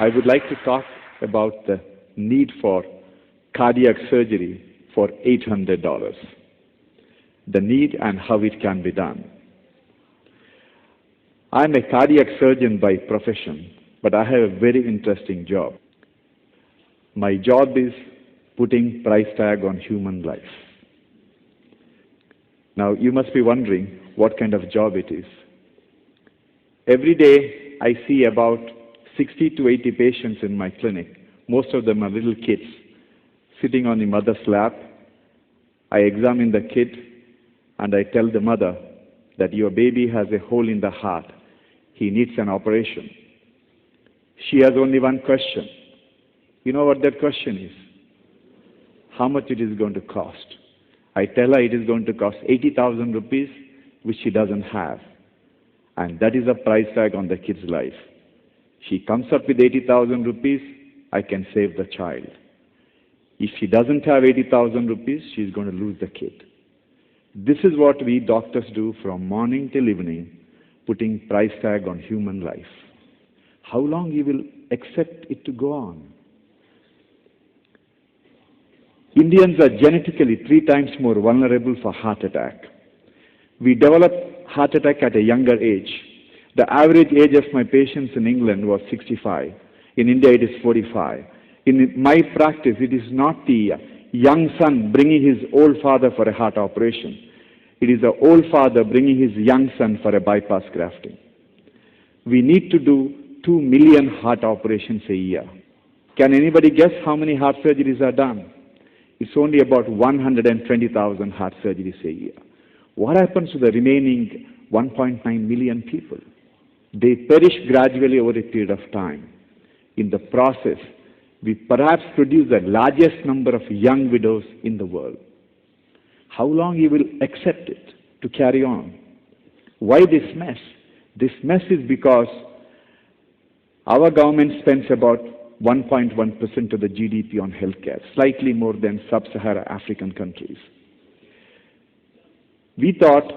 I would like to talk about the need for cardiac surgery for $800, the need and how it can be done. I'm a cardiac surgeon by profession, but I have a very interesting job. My job is putting price tag on human life. Now, you must be wondering what kind of job it is. Every day, I see about 60 to 80 patients in my clinic. Most of them are little kids sitting on the mother's lap. I examine the kid and I tell the mother that your baby has a hole in the heart. He needs an operation. She has only one question. You know what that question is? How much it is going to cost? I tell her it is going to cost 80,000 rupees, which she doesn't have. And that is a price tag on the kid's life. She comes up with 80,000 rupees, I can save the child. If she doesn't have 80,000 rupees, she's going to lose the kid. This is what we doctors do from morning till evening, putting price tag on human life. How long you will accept it to go on? Indians are genetically 3 times more vulnerable for heart attack. We develop heart attack at a younger age. The average age of my patients in England was 65. In India, it is 45. In my practice, it is not the young son bringing his old father for a heart operation. It is the old father bringing his young son for a bypass grafting. We need to do 2 million heart operations a year. Can anybody guess how many heart surgeries are done? It's only about 120,000 heart surgeries a year. What happens to the remaining 1.9 million people? They perish gradually over a period of time. In the process, we perhaps produce the largest number of young widows in the world. How long you will accept it to carry on? Why this mess? This mess is because our government spends about 1.1% of the GDP on healthcare, slightly more than sub-Saharan African countries. We thought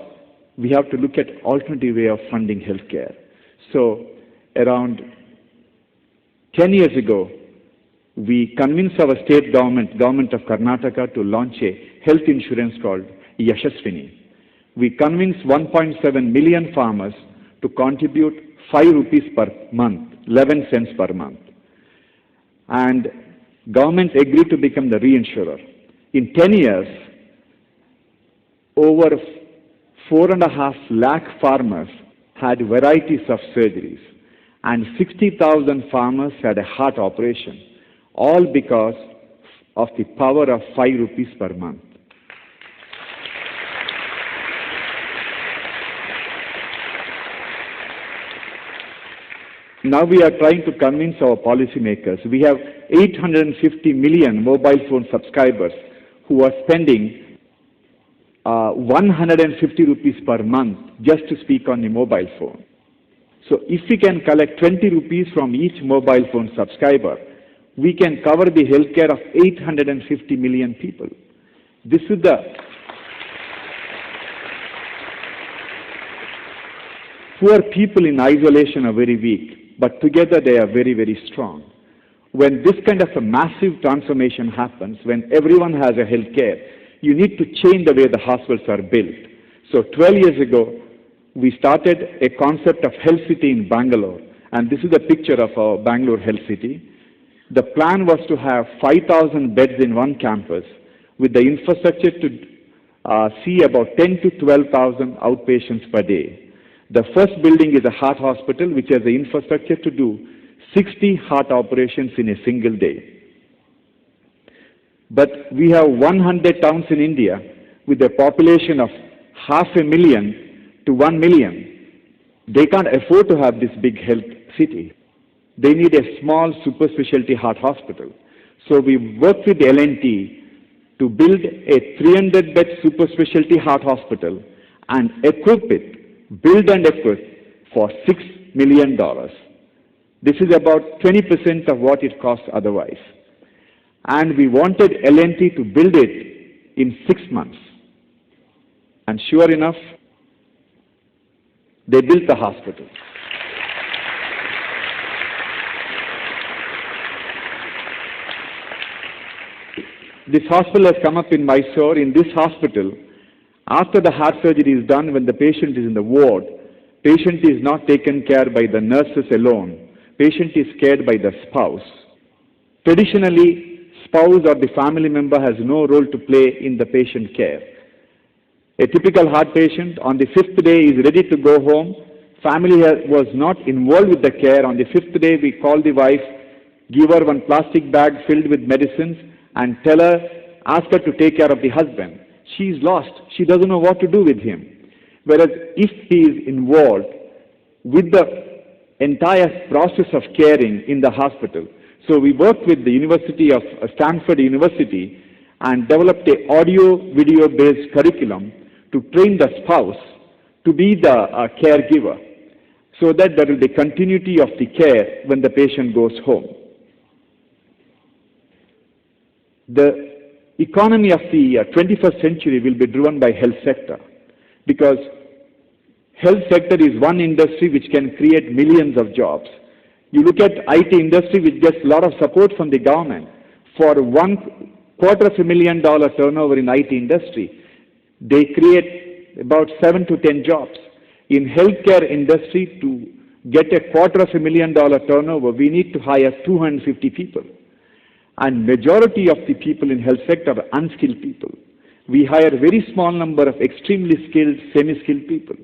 we have to look at alternative way of funding healthcare. So around 10 years ago, we convinced our state government of Karnataka, to launch a health insurance called Yashaswini. We convinced 1.7 million farmers to contribute 5 rupees per month, 11 cents per month. And government agreed to become the reinsurer. In 10 years, over 4.5 lakh farmers had varieties of surgeries, and 60,000 farmers had a heart operation, all because of the power of 5 rupees per month. Now we are trying to convince our policymakers. We have 850 million mobile phone subscribers who are spending 150 rupees per month just to speak on the mobile phone. So if we can collect 20 rupees from each mobile phone subscriber, we can cover the healthcare of 850 million people. This is the poor people in isolation are very weak, but together they are very, very strong. When this kind of a massive transformation happens, when everyone has a healthcare, you need to change the way the hospitals are built. So 12 years ago, we started a concept of health city in Bangalore, and this is a picture of our Bangalore health city. The plan was to have 5,000 beds in one campus with the infrastructure to see about 10 to 12,000 outpatients per day. The first building is a heart hospital which has the infrastructure to do 60 heart operations in a single day. But we have 100 towns in India with a population of 500,000 to 1 million. They can't afford to have this big health city. They need a small super specialty heart hospital. So we worked with L&T to build a 300-bed super specialty heart hospital and equip it, build and equip, for $6 million. This is about 20% of what it costs otherwise. And we wanted L&T to build it in 6 months. And sure enough, they built the hospital. This hospital has come up in Mysore. In this hospital, after the heart surgery is done, when the patient is in the ward, patient is not taken care by the nurses alone. Patient is cared by the spouse. Traditionally, spouse or the family member has no role to play in the patient care. A typical heart patient on the fifth day is ready to go home. Family was not involved with the care. On the fifth day, we call the wife, give her one plastic bag filled with medicines, and tell her, ask her to take care of the husband. She is lost. She doesn't know what to do with him. Whereas if he is involved with the entire process of caring in the hospital. So we worked with the University of Stanford University and developed a audio-video based curriculum to train the spouse to be the caregiver, so that there will be continuity of the care when the patient goes home. The economy of the 21st century will be driven by health sector, because health sector is one industry which can create millions of jobs. You look at IT industry, which gets a lot of support from the government. For $250,000 turnover in IT industry, they create about 7 to 10 jobs. In healthcare industry, to get a $250,000 turnover, we need to hire 250 people. And majority of the people in health sector are unskilled people. We hire a very small number of extremely skilled, semi-skilled people.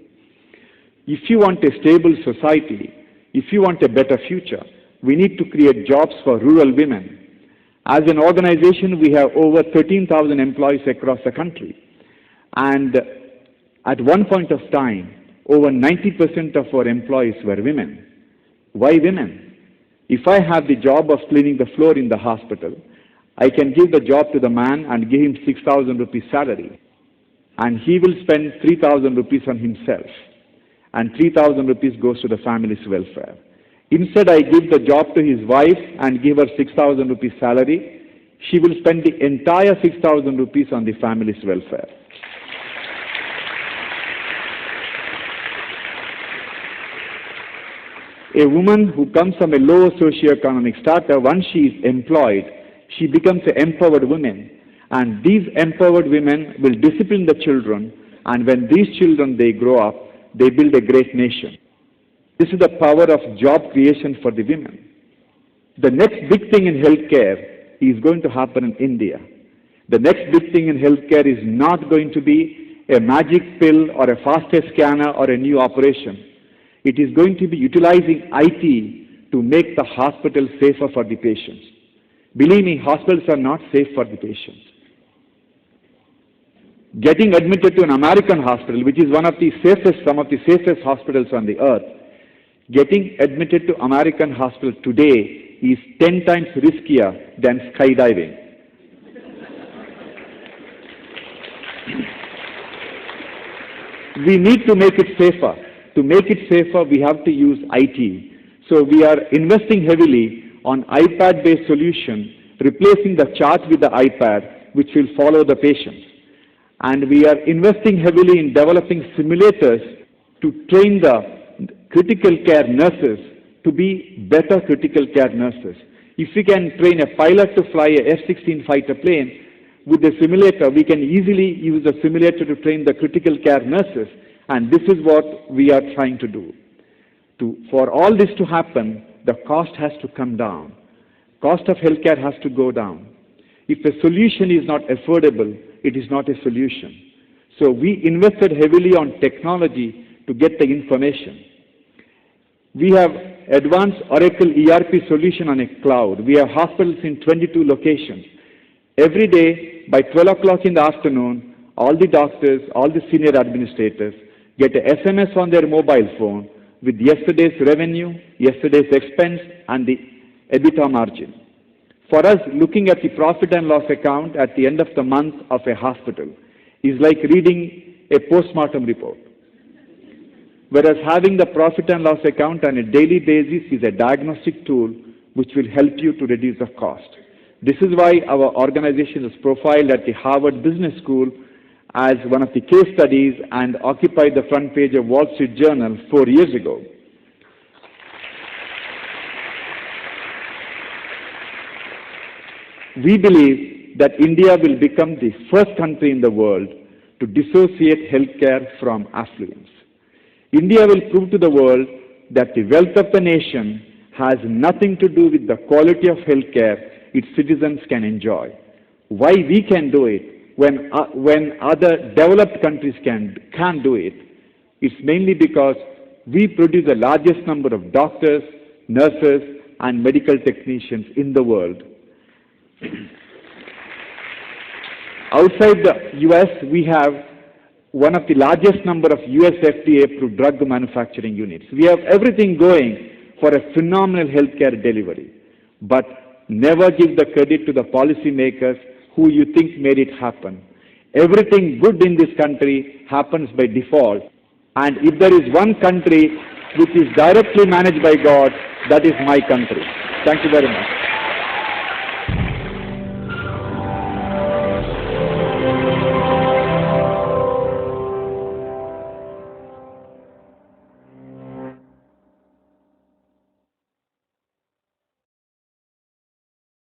If you want a stable society, if you want a better future, we need to create jobs for rural women. As an organization, we have over 13,000 employees across the country. And at one point of time, over 90% of our employees were women. Why women? If I have the job of cleaning the floor in the hospital, I can give the job to the man and give him 6,000 rupees salary. And he will spend 3,000 rupees on himself. And 3,000 rupees goes to the family's welfare. Instead, I give the job to his wife and give her 6,000 rupees salary. She will spend the entire 6,000 rupees on the family's welfare. A woman who comes from a low socioeconomic strata, once she is employed, she becomes an empowered woman. And these empowered women will discipline the children, and when these children, they grow up, they build a great nation. This is the power of job creation for the women. The next big thing in healthcare is going to happen in India. The next big thing in healthcare is not going to be a magic pill or a faster scanner or a new operation. It is going to be utilizing IT to make the hospital safer for the patients. Believe me, hospitals are not safe for the patients. Getting admitted to an American hospital, which is one of the safest, some of the safest hospitals on the earth, getting admitted to American hospital today is 10 times riskier than skydiving. We need to make it safer. To make it safer, we have to use IT. So we are investing heavily on iPad-based solution, replacing the chart with the iPad, which will follow the patients. And we are investing heavily in developing simulators to train the critical care nurses to be better critical care nurses. If we can train a pilot to fly a F-16 fighter plane, with the simulator, we can easily use a simulator to train the critical care nurses. And this is what we are trying to do. For all this to happen, the cost has to come down. Cost of healthcare has to go down. If a solution is not affordable, it is not a solution. So we invested heavily on technology to get the information. We have advanced Oracle ERP solution on a cloud. We have hospitals in 22 locations. Every day, by 12 o'clock in the afternoon, all the doctors, all the senior administrators get an SMS on their mobile phone with yesterday's revenue, yesterday's expense, and the EBITDA margin. For us, looking at the profit and loss account at the end of the month of a hospital is like reading a postmortem report. Whereas having the profit and loss account on a daily basis is a diagnostic tool which will help you to reduce the cost. This is why our organization is profiled at the Harvard Business School as one of the case studies and occupied the front page of Wall Street Journal 4 years ago. We believe that India will become the first country in the world to dissociate healthcare from affluence. India will prove to the world that the wealth of the nation has nothing to do with the quality of healthcare its citizens can enjoy. Why we can do it when other developed countries can't do it? It's mainly because we produce the largest number of doctors, nurses, and medical technicians in the world. Outside the US, we have one of the largest number of US FDA-approved drug manufacturing units. We have everything going for a phenomenal healthcare delivery. But never give the credit to the policymakers who you think made it happen. Everything good in this country happens by default. And if there is one country which is directly managed by God, that is my country. Thank you very much.